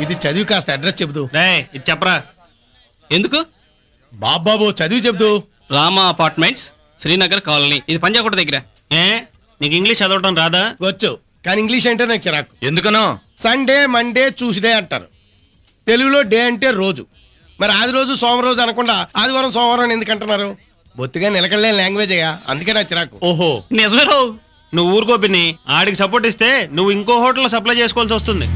ఇది చదివి కాస్త అడ్రస్ చెబుతూ. ఇది చెప్పరా. ఎందుకు బాబాబు చదివి చెబుతూ. Rama apartments, Srinagar colony. ఇది పంజాగుట్ట దగ్గర. నీకు ఇంగ్లీష్ చదవటం రాదా? వచ్చు, కానీ ఇంగ్లీష్ అంటే నాకు చిరాకు. ఎందుకనో? సండే, మండే, ట్యూస్డే అంటారు. తెలుగులో డే అంటే రోజు. మరి ఆది రోజు సోమవారం రోజు అనకుండా ఆదివారం సోమవారం ఎందుకు అంటున్నారు? బొత్తిగా నిలకడలే లాంగ్వేజ్ అయ్యా, అందుకే నాకు చిరాకు. ఓహో నిజమే రావు. నువ్వు ఊరుకో పిన్ని. ఆడికి సపోర్ట్ ఇస్తే నువ్వు ఇంకో హోటల్లో సప్లై చేసుకోవాల్సి వస్తుంది.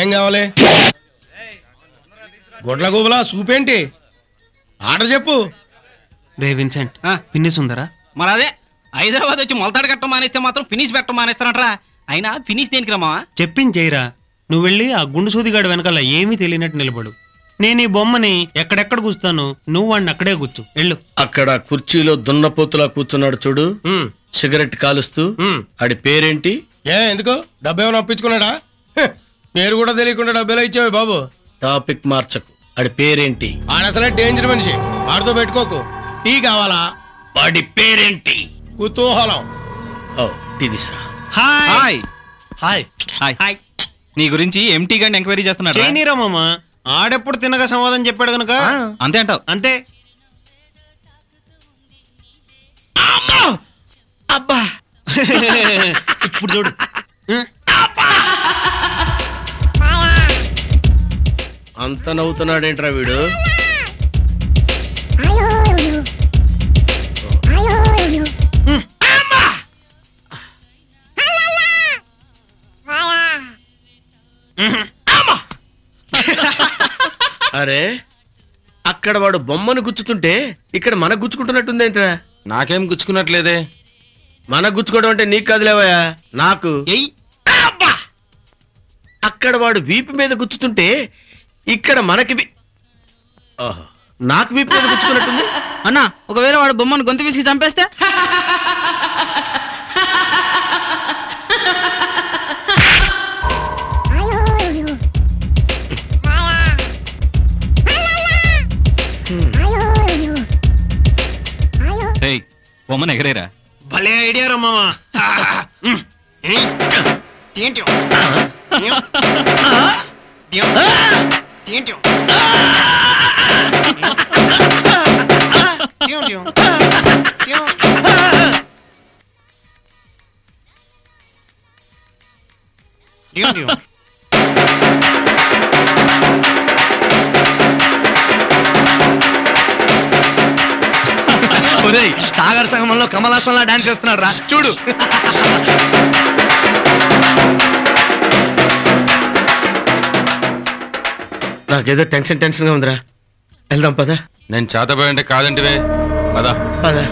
ఏం కావాలి? గొడ్ల గోబులా సూప్ ఏంటి? ఆర్డర్ చెప్పు. రే విన్సెంట్, ఫినిష్ ఉందరా? మరి అదే హైదరాబాద్ వచ్చి మొలతాడు కట్టం మానేస్తే మాత్రం ఫినిష్ పెట్టడం మానేస్తారంటరా. అయినా ఫినిష్ దేనికి రమ్మా? చెప్పింది చేయరా. నువ్వు వెళ్ళి ఆ గుండు సూదిగాడు వెనకాల ఏమీ తెలియనట్టు నిలబడు. నేను ఈ బొమ్మని ఎక్కడెక్కడ కూర్చుతాను, నువ్వు వాడిని అక్కడే కూర్చు. వెళ్ళు. అక్కడ కుర్చీలో దున్నపోతులా కూర్చున్నాడు చూడు, సిగరెట్ కాలుస్తూ. ఆడి పేరేంటి? ఎందుకు? డబ్బు ఏమైనా అప్పించుకున్నాడా? పేరు కూడా తెలియకుండా డబ్బులు ఇచ్చావు బాబు. టాపిక్ మార్చకు. ఆడి పేరేంటి? ఆడసలే డేంజర్ మనిషి, వాడితో పెట్టుకోకు. టీ కావాలా? వాడి పేరేంటి? కుతూహలం. టీ తీసురా. Hi hi hi hi. నీ గురించి ఎంటీ గాని ఎంక్వైరీ చేస్తున్నాడు. చేయనీరా మామ, ఆడెప్పుడు తినగా సమాధానం చెప్పాడు కనుక అంతే అంటావు. అంతే. అబ్బా ఇప్పుడు చూడు. అంత నవ్వుతున్నాడేంట్రా వీడు? అరే, అక్కడ వాడు బొమ్మను గుచ్చుతుంటే ఇక్కడ మనకు గుచ్చుకుంటున్నట్టుందేంట్రా? నాకేం గుచ్చుకున్నట్లేదే. మనకు గుచ్చుకోవడం అంటే నీకు కాదులేవయ్యా, నాకు. అక్కడ వాడు వీపు మీద గుచ్చుతుంటే ఇక్కడ మనకి నాకు వీపు మీద గుచ్చుకున్నట్టుంది. అన్నా, ఒకవేళ వాడు బొమ్మను గొంతు విసిగి చంపేస్తే? బొమ్మను ఎగరేరా. భలే ఐడియా రా మామా. సాగర్ సంగమంలో కమలాసంలా డాన్స్ చేస్తున్నాడు రా, చూడు. నాకేదో టెన్షన్ గా ఉందిరా. వెళ్దాం పదా. నేను చేతపోయంటే కాదంటివే. పదా పదా.